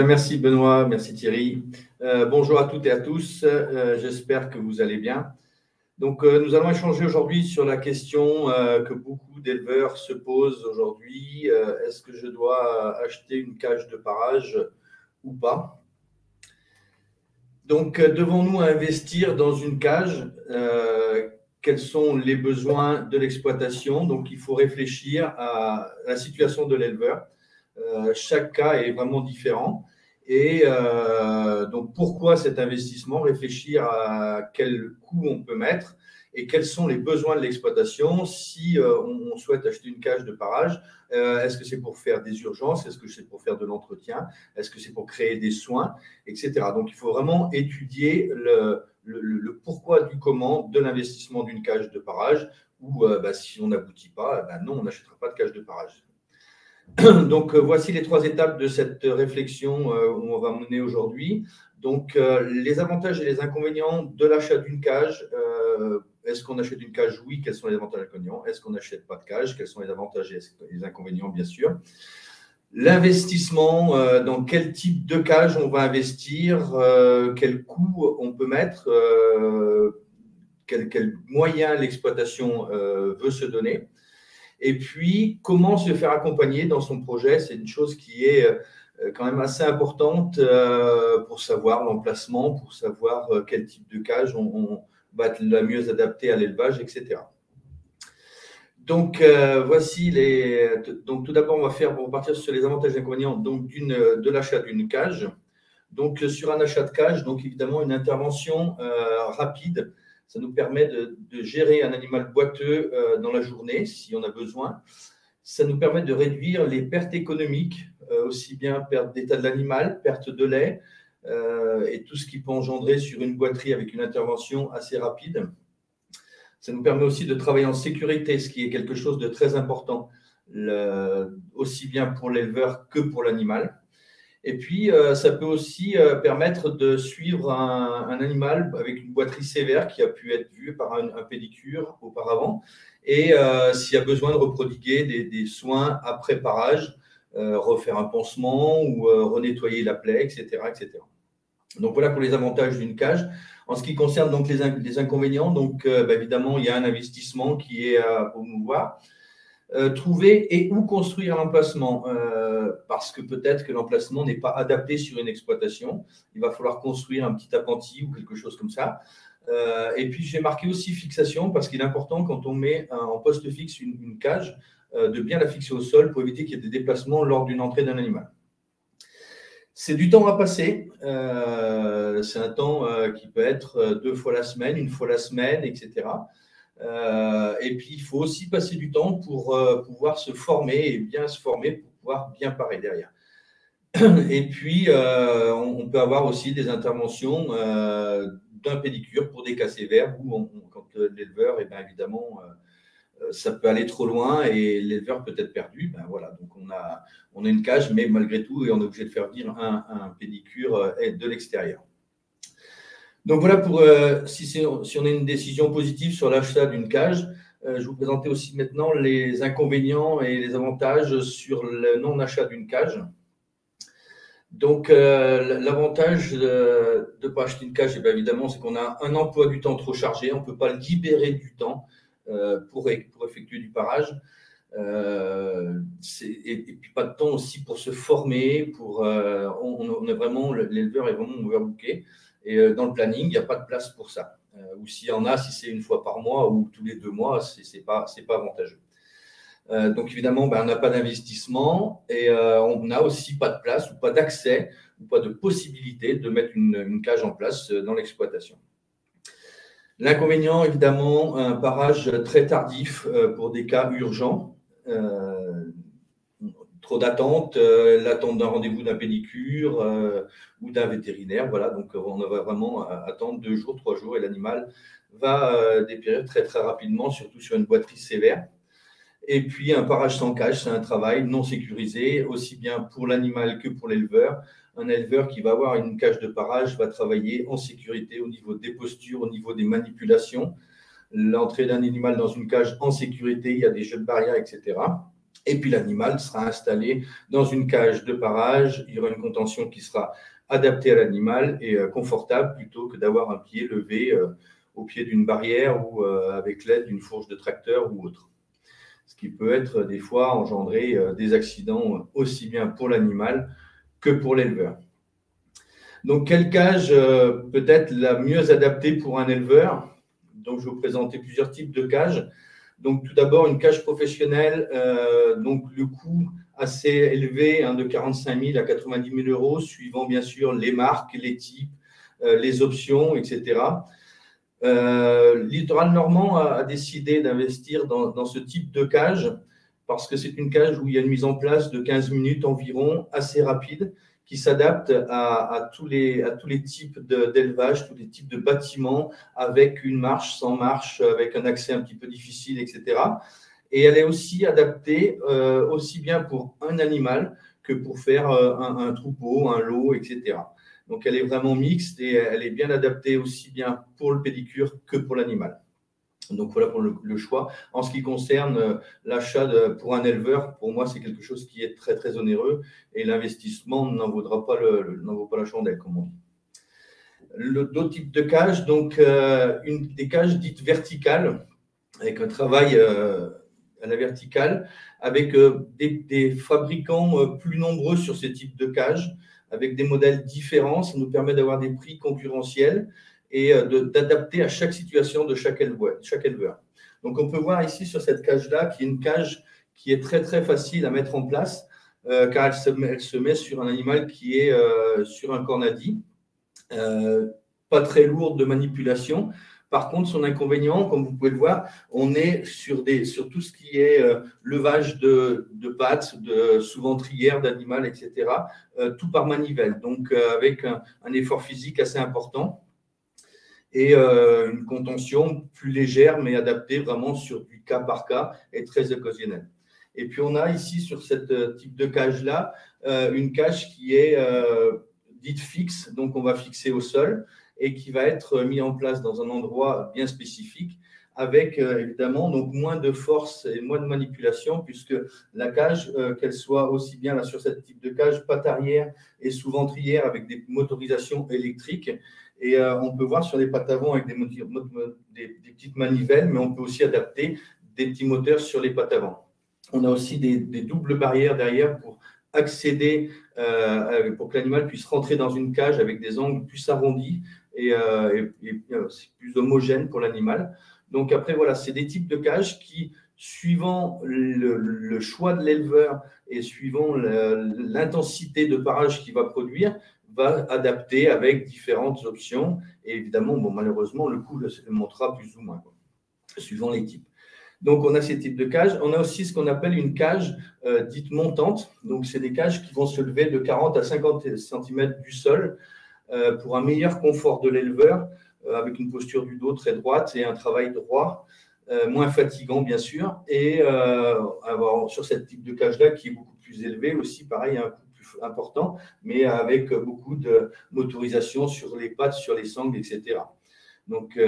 Merci Benoît, merci Thierry. Bonjour à toutes et à tous, j'espère que vous allez bien. Donc, nous allons échanger aujourd'hui sur la question que beaucoup d'éleveurs se posent aujourd'hui. Est-ce que je dois acheter une cage de parage ou pas? Donc, devons-nous investir dans une cage? Quels sont les besoins de l'exploitation? Donc, il faut réfléchir à la situation de l'éleveur. Chaque cas est vraiment différent. Et donc, pourquoi cet investissement? Réfléchir à quel coût on peut mettre et quels sont les besoins de l'exploitation. Si on souhaite acheter une cage de parage, est-ce que c'est pour faire des urgences? Est-ce que c'est pour faire de l'entretien? Est-ce que c'est pour créer des soins, etc. Donc, il faut vraiment étudier le pourquoi du comment de l'investissement d'une cage de parage ou si on n'aboutit pas, non, on n'achètera pas de cage de parage. Donc, voici les 3 étapes de cette réflexion où on va mener aujourd'hui. Donc, les avantages et les inconvénients de l'achat d'une cage. Est-ce qu'on achète une cage? Oui. Quels sont les avantages et les inconvénients? Est-ce qu'on n'achète pas de cage? Quels sont les avantages et les inconvénients, bien sûr? L'investissement, dans quel type de cage on va investir, quel coût on peut mettre, quel moyen l'exploitation veut se donner. Et puis, comment se faire accompagner dans son projet? C'est une chose qui est quand même assez importante pour savoir l'emplacement, pour savoir quel type de cage on va être la mieux adaptée à l'élevage, etc. Donc, voici les. Donc, tout d'abord, on va partir sur les avantages et inconvénients de l'achat d'une cage. Donc, sur un achat de cage, donc évidemment, une intervention rapide. Ça nous permet de gérer un animal boiteux dans la journée, si on a besoin. Ça nous permet de réduire les pertes économiques, aussi bien perte d'état de l'animal, perte de lait, et tout ce qui peut engendrer sur une boiterie avec une intervention assez rapide. Ça nous permet aussi de travailler en sécurité, ce qui est quelque chose de très important, aussi bien pour l'éleveur que pour l'animal. Et puis, ça peut aussi permettre de suivre un animal avec une boiterie sévère qui a pu être vue par un pédicure auparavant. Et s'il y a besoin de reprodiguer des soins après parage, refaire un pansement ou renettoyer la plaie, etc., etc. Donc, voilà pour les avantages d'une cage. En ce qui concerne donc les inconvénients, donc, évidemment, il y a un investissement qui est à promouvoir. Trouver et où construire l'emplacement, parce que peut-être que l'emplacement n'est pas adapté sur une exploitation. Il va falloir construire un petit appentis ou quelque chose comme ça. Et puis, j'ai marqué aussi fixation, parce qu'il est important quand on met en poste fixe une cage, de bien la fixer au sol pour éviter qu'il y ait des déplacements lors d'une entrée d'un animal. C'est du temps à passer. C'est un temps qui peut être 2 fois la semaine, 1 fois la semaine, etc. Et puis, il faut aussi passer du temps pour pouvoir se former et bien se former pour pouvoir bien parer derrière. Et puis, on peut avoir aussi des interventions d'un pédicure pour des cas sévères où, quand l'éleveur, évidemment, ça peut aller trop loin et l'éleveur peut être perdu. Voilà, donc on a une cage, mais malgré tout, on est obligé de faire venir un pédicure de l'extérieur. Donc voilà pour si on a une décision positive sur l'achat d'une cage. Je vais vous présenter aussi maintenant les inconvénients et les avantages sur le non-achat d'une cage. Donc l'avantage de ne pas acheter une cage, évidemment, c'est qu'on a un emploi du temps trop chargé. On ne peut pas libérer du temps pour effectuer du parage. Et puis pas de temps aussi pour se former. On est vraiment, l'éleveur est vraiment overbooké. Et dans le planning, il n'y a pas de place pour ça. Ou s'il y en a, si c'est 1 fois par mois ou tous les 2 mois, c'est pas avantageux. Donc évidemment, on n'a pas d'investissement et on n'a aussi pas de place ou pas d'accès ou pas de possibilité de mettre une cage en place dans l'exploitation. L'inconvénient, évidemment, un parage très tardif pour des cas urgents. Trop d'attente, l'attente d'un rendez-vous d'un pédicure ou d'un vétérinaire. Voilà, donc on va vraiment attendre 2 jours, 3 jours et l'animal va dépérir très, très rapidement, surtout sur une boiterie sévère. Et puis, un parage sans cage, c'est un travail non sécurisé, aussi bien pour l'animal que pour l'éleveur. Un éleveur qui va avoir une cage de parage va travailler en sécurité au niveau des postures, au niveau des manipulations. L'entrée d'un animal dans une cage en sécurité, il y a des jeux de barrière, etc. Et puis l'animal sera installé dans une cage de parage. Il y aura une contention qui sera adaptée à l'animal et confortable plutôt que d'avoir un pied levé au pied d'une barrière ou avec l'aide d'une fourche de tracteur ou autre. Ce qui peut être des fois engendrer des accidents aussi bien pour l'animal que pour l'éleveur. Donc, quelle cage peut être la mieux adaptée pour un éleveur? Donc, je vais vous présenter plusieurs types de cages. Donc, tout d'abord, une cage professionnelle, donc le coût assez élevé, de 45 000 à 90 000 euros, suivant bien sûr les marques, les types, les options, etc. Littoral Normand a décidé d'investir dans ce type de cage parce que c'est une cage où il y a une mise en place de 15 minutes environ, assez rapide, qui s'adapte à tous les types d'élevage, tous les types de bâtiments, avec une marche, sans marche, avec un accès un petit peu difficile, etc. Et elle est aussi adaptée aussi bien pour un animal que pour faire un troupeau, un lot, etc. Donc, elle est vraiment mixte et elle est bien adaptée aussi bien pour le pédicure que pour l'animal. Donc, voilà pour le choix. En ce qui concerne l'achat pour un éleveur, pour moi, c'est quelque chose qui est très, très onéreux et l'investissement n'en vaut pas la chandelle, comme on dit. D'autres types de cages, donc des cages dites verticales, avec un travail à la verticale, avec des fabricants plus nombreux sur ces types de cages, avec des modèles différents. Ça nous permet d'avoir des prix concurrentiels et d'adapter à chaque situation de chaque éleveur. Donc, on peut voir ici sur cette cage-là, qui est une cage qui est très, très facile à mettre en place, car elle se met sur un animal qui est sur un cornadi, pas très lourde de manipulation. Par contre, son inconvénient, comme vous pouvez le voir, on est sur tout ce qui est levage de pattes, de sous-ventrières d'animal, etc., tout par manivelle, donc avec un effort physique assez important et une contention plus légère, mais adaptée vraiment sur du cas par cas et très occasionnelle. Et puis, on a ici, sur ce type de cage-là, une cage qui est dite fixe, donc on va fixer au sol, et qui va être mis en place dans un endroit bien spécifique, avec évidemment donc moins de force et moins de manipulation, puisque la cage, qu'elle soit aussi bien là sur ce type de cage, patte arrière et sous-ventrière avec des motorisations électriques. Et on peut voir sur les pattes avant avec des petites manivelles, mais on peut aussi adapter des petits moteurs sur les pattes avant. On a aussi des doubles barrières derrière pour accéder, pour que l'animal puisse rentrer dans une cage avec des angles plus arrondis et c'est plus homogène pour l'animal. Donc après, voilà, c'est des types de cages qui, suivant le choix de l'éleveur et suivant l'intensité de parage qu'il va produire, va adapter avec différentes options. Et évidemment, bon, malheureusement, le coût le montera plus ou moins, suivant les types. Donc, on a ces types de cages. On a aussi ce qu'on appelle une cage dite montante. Donc, c'est des cages qui vont se lever de 40 à 50 cm du sol pour un meilleur confort de l'éleveur, avec une posture du dos très droite et un travail droit, moins fatigant, bien sûr. Et sur ce type de cage-là, qui est beaucoup plus élevé aussi, pareil, un coût plus important, mais avec beaucoup de motorisation sur les pattes, sur les sangles, etc. Donc,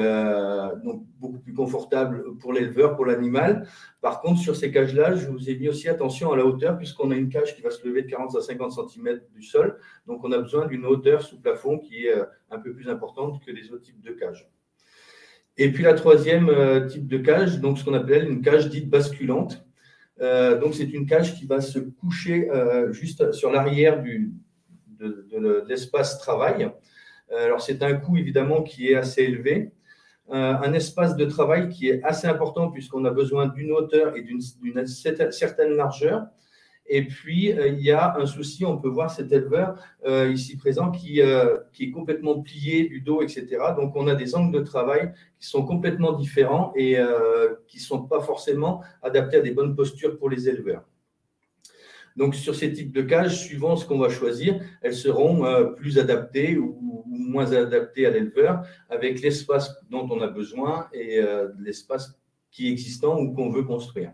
beaucoup plus confortable pour l'éleveur, pour l'animal. Par contre, sur ces cages-là, je vous ai mis aussi attention à la hauteur, puisqu'on a une cage qui va se lever de 40 à 50 cm du sol. Donc, on a besoin d'une hauteur sous plafond qui est un peu plus importante que les autres types de cages. Et puis, la troisième type de cage, donc ce qu'on appelle une cage dite basculante. Donc, c'est une cage qui va se coucher juste sur l'arrière de l'espace travail. Alors, c'est un coût, évidemment, qui est assez élevé. Un espace de travail qui est assez important puisqu'on a besoin d'une hauteur et d'une certaine largeur. Et puis, il y a un souci, on peut voir cet éleveur ici présent qui est complètement plié du dos, etc. Donc, on a des angles de travail qui sont complètement différents et qui ne sont pas forcément adaptés à des bonnes postures pour les éleveurs. Donc, sur ces types de cages, suivant ce qu'on va choisir, elles seront plus adaptées ou moins adaptées à l'éleveur, avec l'espace dont on a besoin et l'espace qui est existant ou qu'on veut construire.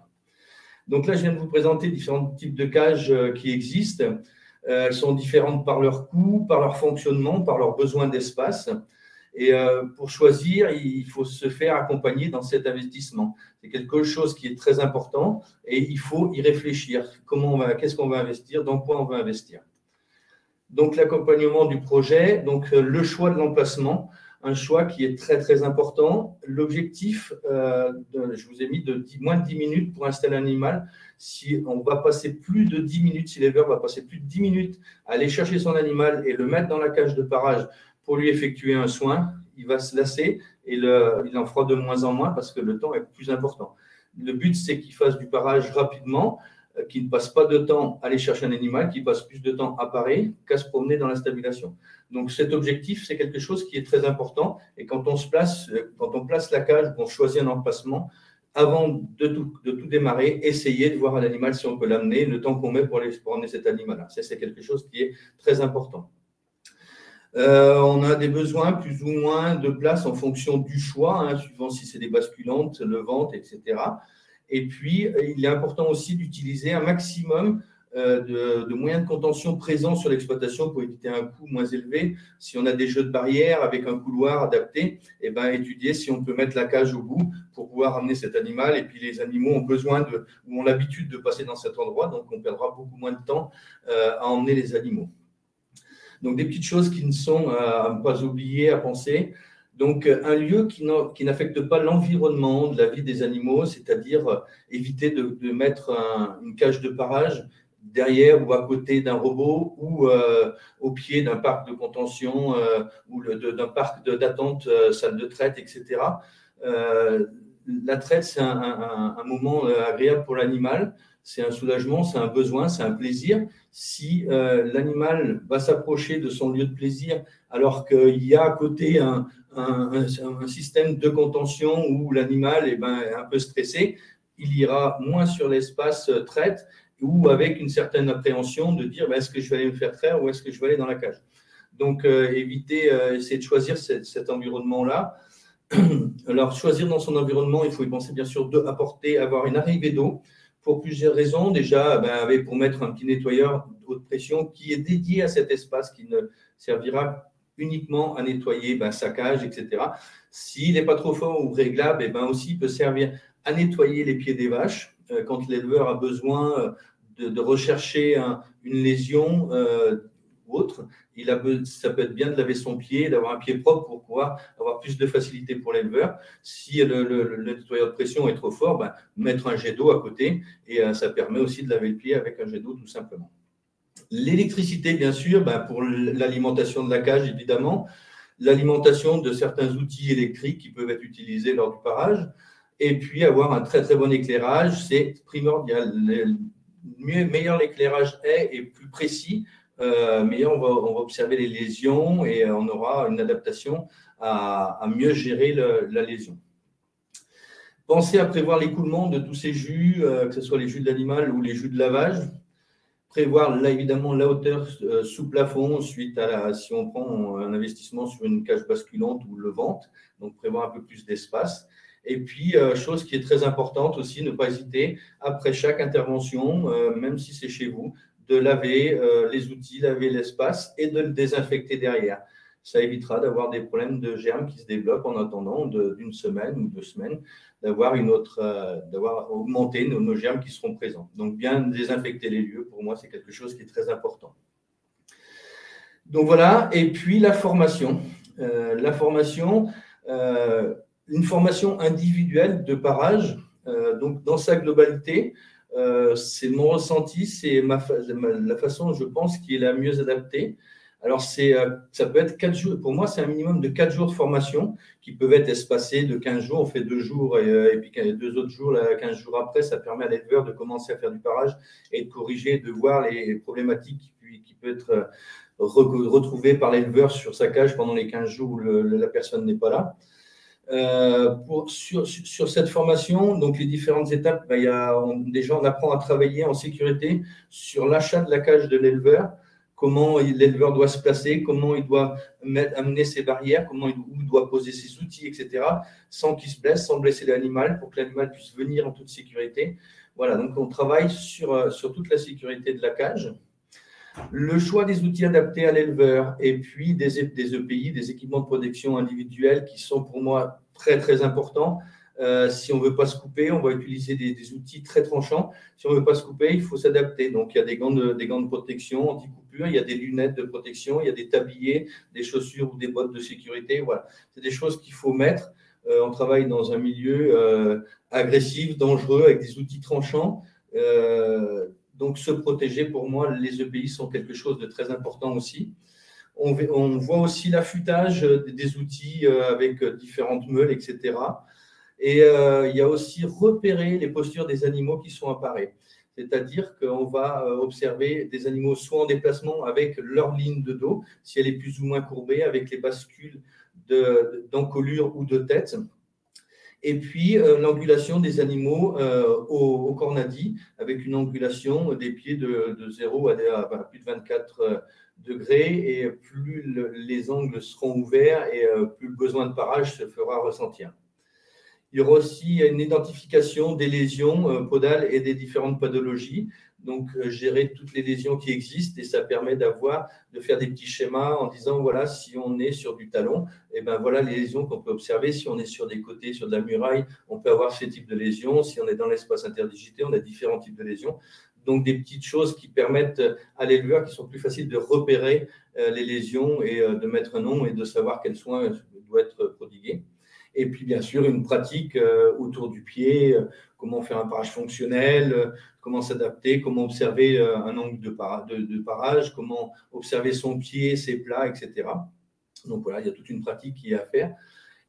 Donc là, je viens de vous présenter différents types de cages qui existent. Elles sont différentes par leur coût, par leur fonctionnement, par leur besoin d'espace. Et pour choisir, il faut se faire accompagner dans cet investissement. C'est quelque chose qui est très important et il faut y réfléchir. Qu'est-ce qu'on va investir, dans quoi on va investir. Donc, l'accompagnement du projet, donc le choix de l'emplacement, un choix qui est très, très important. L'objectif, je vous ai mis moins de 10 minutes pour installer un animal. Si on va passer plus de 10 minutes, si l'éleveur va passer plus de 10 minutes à aller chercher son animal et le mettre dans la cage de parage pour lui effectuer un soin, il va se lasser et il en fera de moins en moins parce que le temps est plus important. Le but, c'est qu'il fasse du parage rapidement, qu'il ne passe pas de temps à aller chercher un animal, qu'il passe plus de temps à parer qu'à se promener dans la stabulation. Donc cet objectif, c'est quelque chose qui est très important. Et quand on place la cage, on choisit un emplacement, avant de tout démarrer, essayez de voir un animal si on peut l'amener, le temps qu'on met pour amener cet animal-là. Ça, c'est quelque chose qui est très important. On a des besoins plus ou moins de place en fonction du choix, suivant si c'est des basculantes, levantes, etc. Et puis, il est important aussi d'utiliser un maximum de moyens de contention présents sur l'exploitation pour éviter un coût moins élevé. Si on a des jeux de barrières avec un couloir adapté, eh ben, étudier si on peut mettre la cage au bout pour pouvoir amener cet animal. Et puis, les animaux ont l'habitude de passer dans cet endroit, donc on perdra beaucoup moins de temps à emmener les animaux. Donc, des petites choses qui ne sont à ne pas oublier, à penser. Donc, un lieu qui n'affecte pas l'environnement de la vie des animaux, c'est-à-dire éviter de mettre une cage de parage derrière ou à côté d'un robot ou au pied d'un parc de contention ou d'un parc d'attente, salle de traite, etc. La traite, c'est un moment agréable pour l'animal. C'est un soulagement, c'est un besoin, c'est un plaisir. Si l'animal va s'approcher de son lieu de plaisir alors qu'il y a à côté un système de contention où l'animal est un peu stressé, il ira moins sur l'espace traite ou avec une certaine appréhension de dire est-ce que je vais aller me faire traire ou est-ce que je vais aller dans la cage. Donc, essayer de choisir cet environnement-là. Alors, choisir dans son environnement, il faut y penser bien sûr avoir une arrivée d'eau pour plusieurs raisons. Déjà, pour mettre un petit nettoyeur haute pression qui est dédié à cet espace, qui ne servira uniquement à nettoyer sa cage, etc. S'il n'est pas trop fort ou réglable, aussi il peut servir à nettoyer les pieds des vaches quand l'éleveur a besoin de rechercher une lésion ou autre. Ça peut être bien de laver son pied, d'avoir un pied propre pour pouvoir avoir plus de facilité pour l'éleveur. Si le nettoyeur de pression est trop fort, mettre un jet d'eau à côté et ça permet aussi de laver le pied avec un jet d'eau tout simplement. L'électricité, bien sûr, pour l'alimentation de la cage, évidemment, l'alimentation de certains outils électriques qui peuvent être utilisés lors du parage, et puis avoir un très très bon éclairage, c'est primordial. Meilleur l'éclairage est et plus précis, meilleur on va observer les lésions et on aura une adaptation à mieux gérer la lésion. Pensez à prévoir l'écoulement de tous ces jus, que ce soit les jus de l'animal ou les jus de lavage. Prévoir là, évidemment la hauteur sous plafond suite si on prend un investissement sur une cage basculante ou levante, donc prévoir un peu plus d'espace. Et puis, chose qui est très importante aussi, ne pas hésiter, après chaque intervention, même si c'est chez vous, de laver les outils, laver l'espace et de le désinfecter derrière. Ça évitera d'avoir des problèmes de germes qui se développent en attendant d'une semaine ou 2 semaines, d'avoir augmenté nos germes qui seront présents. Donc, bien désinfecter les lieux, pour moi, c'est quelque chose qui est très important. Donc, voilà. Et puis, la formation. Une formation individuelle de parage, donc dans sa globalité, c'est mon ressenti, c'est la façon, je pense, qui est la mieux adaptée. Alors, ça peut être 4 jours. Pour moi, c'est un minimum de 4 jours de formation qui peuvent être espacés de 15 jours. On fait 2 jours et puis 2 autres jours, 15 jours après, ça permet à l'éleveur de commencer à faire du parage et de corriger, de voir les problématiques qui peuvent être retrouvées par l'éleveur sur sa cage pendant les 15 jours où la personne n'est pas là. Sur cette formation, donc les différentes étapes, déjà on apprend à travailler en sécurité sur l'achat de la cage de l'éleveur, comment l'éleveur doit se placer, comment il doit amener ses barrières, où il doit poser ses outils, etc., sans qu'il se blesse, sans blesser l'animal, pour que l'animal puisse venir en toute sécurité. Voilà, donc on travaille sur toute la sécurité de la cage. Le choix des outils adaptés à l'éleveur et puis des EPI, des équipements de protection individuels qui sont pour moi très, très importants. Si on ne veut pas se couper, on va utiliser des outils très tranchants. Si on ne veut pas se couper, il faut s'adapter. Donc, il y a des gants de protection anti-coupure, il y a des lunettes de protection, il y a des tabliers, des chaussures ou des bottes de sécurité. Voilà, c'est des choses qu'il faut mettre. On travaille dans un milieu agressif, dangereux, avec des outils tranchants. Donc, se protéger, pour moi, les EPI sont quelque chose de très important aussi. On voit aussi l'affûtage des outils avec différentes meules, etc. Et il y a aussi repérer les postures des animaux qui sont apparés. C'est-à-dire qu'on va observer des animaux soit en déplacement avec leur ligne de dos, si elle est plus ou moins courbée, avec les bascules d'encolure ou de tête. Et puis, l'angulation des animaux au cornadis, avec une angulation des pieds de 0 à plus de 24 degrés. Et plus les angles seront ouverts et plus le besoin de parage se fera ressentir. Il y aura aussi une identification des lésions podales et des différentes pathologies. Donc, gérer toutes les lésions qui existent et ça permet de faire des petits schémas en disant, voilà, si on est sur du talon, et ben voilà les lésions qu'on peut observer. Si on est sur des côtés, sur de la muraille, on peut avoir ces types de lésions. Si on est dans l'espace interdigité, on a différents types de lésions. Donc, des petites choses qui permettent à l'éleveur, qui sont plus faciles de repérer les lésions et de mettre un nom et de savoir quels soins doivent être prodigués. Et puis, bien sûr, une pratique autour du pied, comment faire un parage fonctionnel, comment s'adapter, comment observer un angle de parage, comment observer son pied, ses plats, etc. Donc, voilà, il y a toute une pratique qui est à faire.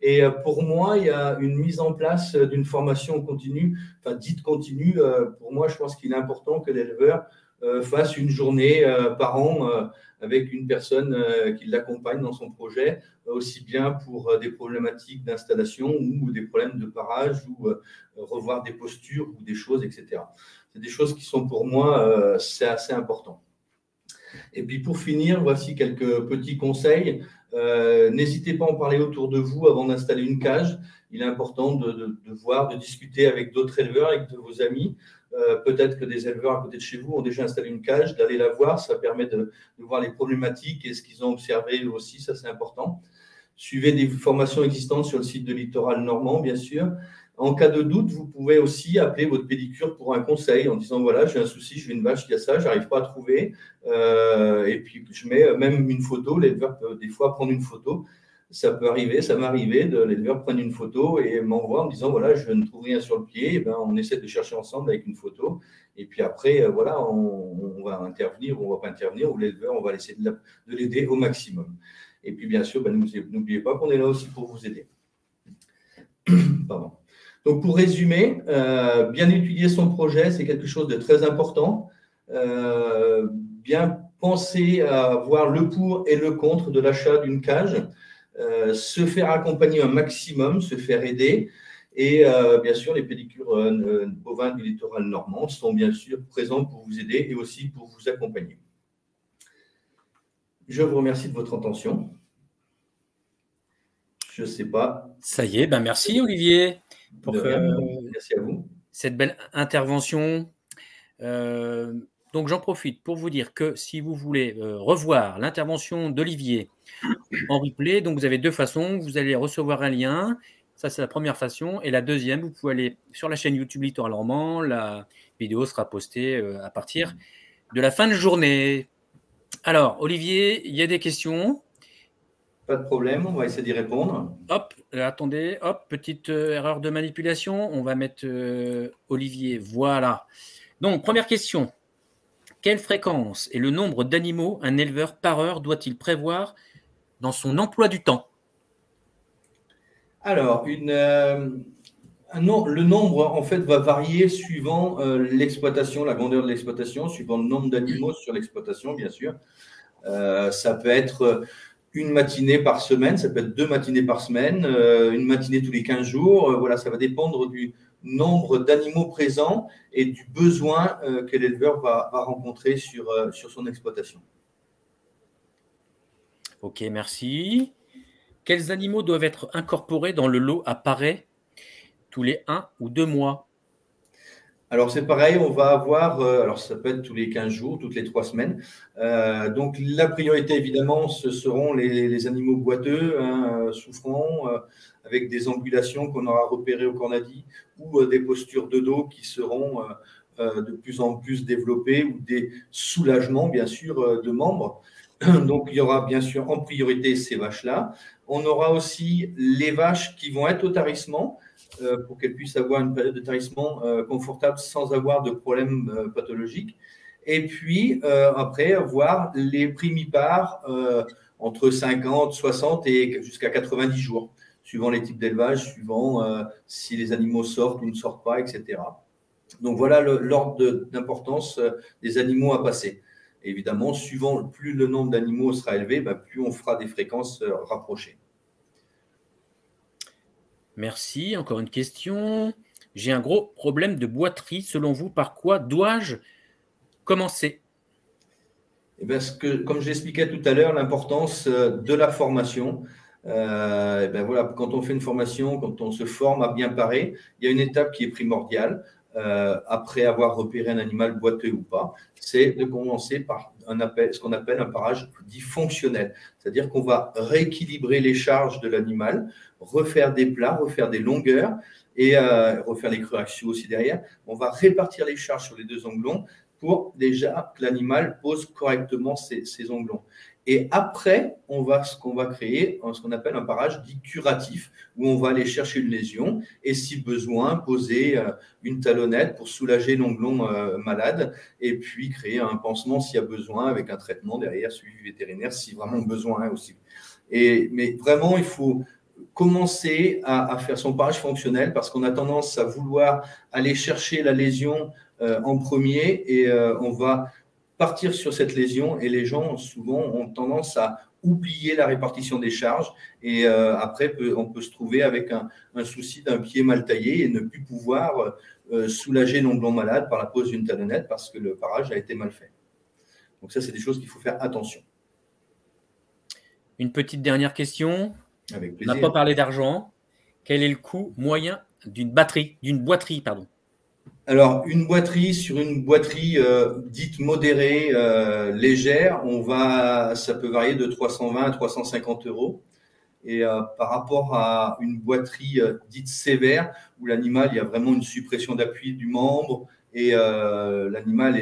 Et pour moi, il y a une mise en place d'une formation continue, enfin dite continue. Pour moi, je pense qu'il est important que l'éleveur fasse une journée par an avec une personne qui l'accompagne dans son projet, aussi bien pour des problématiques d'installation ou des problèmes de parage ou revoir des postures ou des choses, etc. C'est des choses qui sont pour moi, c'est assez important. Et puis pour finir, voici quelques petits conseils. N'hésitez pas à en parler autour de vous avant d'installer une cage. Il est important de voir, de discuter avec d'autres éleveurs, avec de vos amis. Peut-être que des éleveurs à côté de chez vous ont déjà installé une cage, d'aller la voir. Ça permet de voir les problématiques et ce qu'ils ont observé eux aussi. Ça, c'est important. Suivez des formations existantes sur le site de Littoral Normand, bien sûr. En cas de doute, vous pouvez aussi appeler votre pédicure pour un conseil en disant, voilà, j'ai un souci, j'ai une vache qui a ça, je n'arrive pas à trouver. Et puis, je mets même une photo. L'éleveur peut des fois prendre une photo. Ça peut arriver, ça m'est arrivé, l'éleveur prenne une photo et m'envoie en disant, voilà, je ne trouve rien sur le pied. Et ben, on essaie de chercher ensemble avec une photo. Et puis après, voilà, on va intervenir ou on ne va pas intervenir, ou l'éleveur, on va essayer de l'aider au maximum. Et puis, bien sûr, n'oubliez pas qu'on est là aussi pour vous aider. Pardon. Donc, pour résumer, bien étudier son projet, c'est quelque chose de très important. Bien penser à voir le pour et le contre de l'achat d'une cage, se faire accompagner un maximum, se faire aider. Et bien sûr, les pédicures bovins du littoral normand sont bien sûr présents pour vous aider et aussi pour vous accompagner. Je vous remercie de votre attention. Je ne sais pas. Ça y est, ben merci Olivier pour merci à vous. Cette belle intervention. Donc j'en profite pour vous dire que si vous voulez revoir l'intervention d'Olivier en replay, donc vous avez deux façons. Vous allez recevoir un lien. Ça, c'est la première façon. Et la deuxième, vous pouvez aller sur la chaîne YouTube Littoral Normand. La vidéo sera postée à partir de la fin de journée. Alors, Olivier, il y a des questions? Pas de problème, on va essayer d'y répondre. Hop, attendez, hop, petite erreur de manipulation. On va mettre Olivier, voilà. Donc, première question. Quelle fréquence et le nombre d'animaux un éleveur par heure doit-il prévoir dans son emploi du temps? Alors, le nombre, en fait, va varier suivant l'exploitation, la grandeur de l'exploitation, suivant le nombre d'animaux sur l'exploitation, bien sûr. Ça peut être une matinée par semaine, ça peut être 2 matinées par semaine, une matinée tous les 15 jours. Voilà, ça va dépendre du nombre d'animaux présents et du besoin que l'éleveur va rencontrer sur son exploitation. Ok, merci. Quels animaux doivent être incorporés dans le lot à parer tous les 1 ou 2 mois? Alors, c'est pareil, on va avoir, alors ça peut être tous les 15 jours, toutes les 3 semaines. Donc, la priorité, évidemment, ce seront les animaux boiteux, hein, souffrants, avec des ambulations qu'on aura repérées au cornadis ou des postures de dos qui seront de plus en plus développées ou des soulagements, bien sûr, de membres. Donc, il y aura bien sûr en priorité ces vaches-là. On aura aussi les vaches qui vont être au tarissement pour qu'elles puissent avoir une période de tarissement confortable sans avoir de problèmes pathologiques. Et puis, après, voir les primipares entre 50, 60 et jusqu'à 90 jours, suivant les types d'élevage, suivant si les animaux sortent ou ne sortent pas, etc. Donc, voilà l'ordre d'importance des animaux à passer. Et évidemment, suivant plus le nombre d'animaux sera élevé, plus on fera des fréquences rapprochées. Merci. Encore une question. J'ai un gros problème de boiterie. Selon vous, par quoi dois-je commencer? Eh bien, comme je l'expliquais tout à l'heure, l'importance de la formation. Voilà, quand on fait une formation, quand on se forme à bien parer, il y a une étape qui est primordiale. Après avoir repéré un animal boiteux ou pas, c'est de commencer par ce qu'on appelle un parage dit fonctionnel. C'est-à-dire qu'on va rééquilibrer les charges de l'animal, refaire des plats, refaire des longueurs et refaire les creux axiaux aussi derrière. On va répartir les charges sur les deux onglons pour déjà que l'animal pose correctement ses onglons. Et après, ce qu'on va créer, ce qu'on appelle un parage dit curatif, où on va aller chercher une lésion et, si besoin, poser une talonnette pour soulager l'onglon malade et puis créer un pansement s'il y a besoin, avec un traitement derrière, suivi vétérinaire, si vraiment besoin aussi. Mais vraiment, il faut commencer à faire son parage fonctionnel parce qu'on a tendance à vouloir aller chercher la lésion en premier et on va partir sur cette lésion et les gens souvent ont tendance à oublier la répartition des charges et après on peut se trouver avec un souci d'un pied mal taillé et ne plus pouvoir soulager l'onglon malade par la pose d'une talonnette parce que le parage a été mal fait. Donc ça, c'est des choses qu'il faut faire attention. Une petite dernière question. Avec plaisir. On n'a pas parlé d'argent. Quel est le coût moyen d'une boiterie, pardon? Alors, une boiterie sur une boiterie dite modérée, légère, ça peut varier de 320 à 350 euros. Et par rapport à une boiterie dite sévère, où l'animal, il y a vraiment une suppression d'appui du membre et l'animal,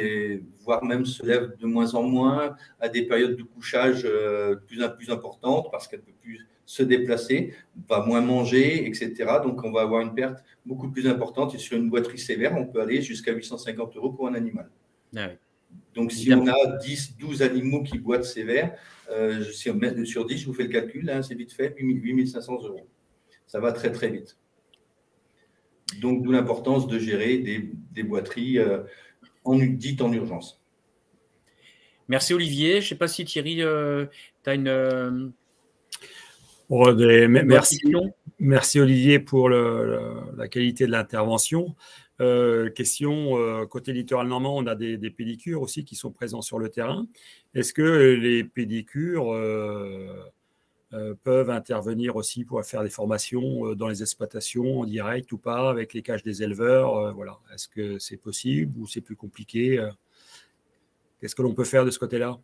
voire même se lève de moins en moins, à des périodes de couchage de plus en plus importantes parce qu'elle ne peut plus se déplacer, va moins manger, etc. Donc, on va avoir une perte beaucoup plus importante. Et sur une boiterie sévère, on peut aller jusqu'à 850 euros pour un animal. Ah oui. Donc, si on a 10, 12 animaux qui boitent sévère, sur 10, je vous fais le calcul, hein, c'est vite fait, 8 500 euros. Ça va très, très vite. Donc, d'où l'importance de gérer des boiteries dites en urgence. Merci Olivier. Je ne sais pas si Thierry, tu as une… Merci Olivier pour la qualité de l'intervention. Question, côté littoral normand, on a des pédicures aussi qui sont présents sur le terrain. Est-ce que les pédicures peuvent intervenir aussi pour faire des formations dans les exploitations en direct ou pas, avec les cages des éleveurs voilà. Est-ce que c'est possible ou c'est plus compliqué? Qu'est-ce que l'on peut faire de ce côté-là?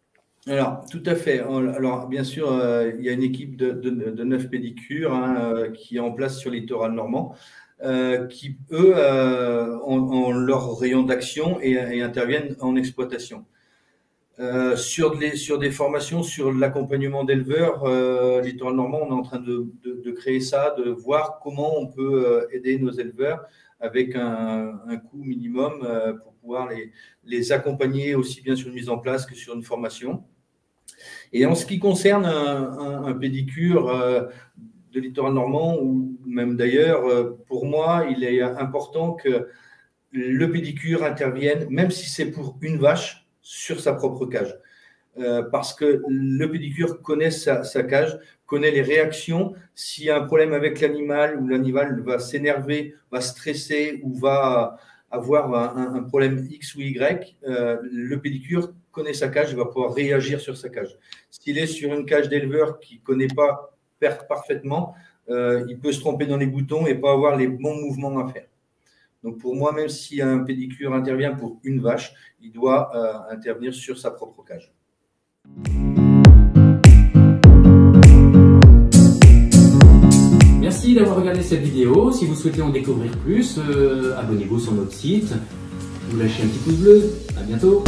Alors, tout à fait. Alors, bien sûr, il y a une équipe de 9 pédicures qui est en place sur le littoral normand, qui, eux, ont leur rayon d'action et interviennent en exploitation. Sur des formations, sur l'accompagnement d'éleveurs, littoral normand, on est en train de créer ça, de voir comment on peut aider nos éleveurs avec un coût minimum pour pouvoir les accompagner aussi bien sur une mise en place que sur une formation. Et en ce qui concerne un pédicure de littoral normand ou même d'ailleurs, pour moi, il est important que le pédicure intervienne, même si c'est pour une vache, sur sa propre cage. Parce que le pédicure connaît sa cage, connaît les réactions. S'il y a un problème avec l'animal, ou l'animal va s'énerver, va stresser ou va avoir un problème X ou Y, le pédicure connaît sa cage, il va pouvoir réagir sur sa cage. S'il est sur une cage d'éleveur qui ne connaît pas parfaitement, il peut se tromper dans les boutons et pas avoir les bons mouvements à faire. Donc pour moi, même si un pédicure intervient pour une vache, il doit intervenir sur sa propre cage. Merci d'avoir regardé cette vidéo. Si vous souhaitez en découvrir plus, abonnez-vous sur notre site. Vous lâchez un petit pouce bleu. À bientôt.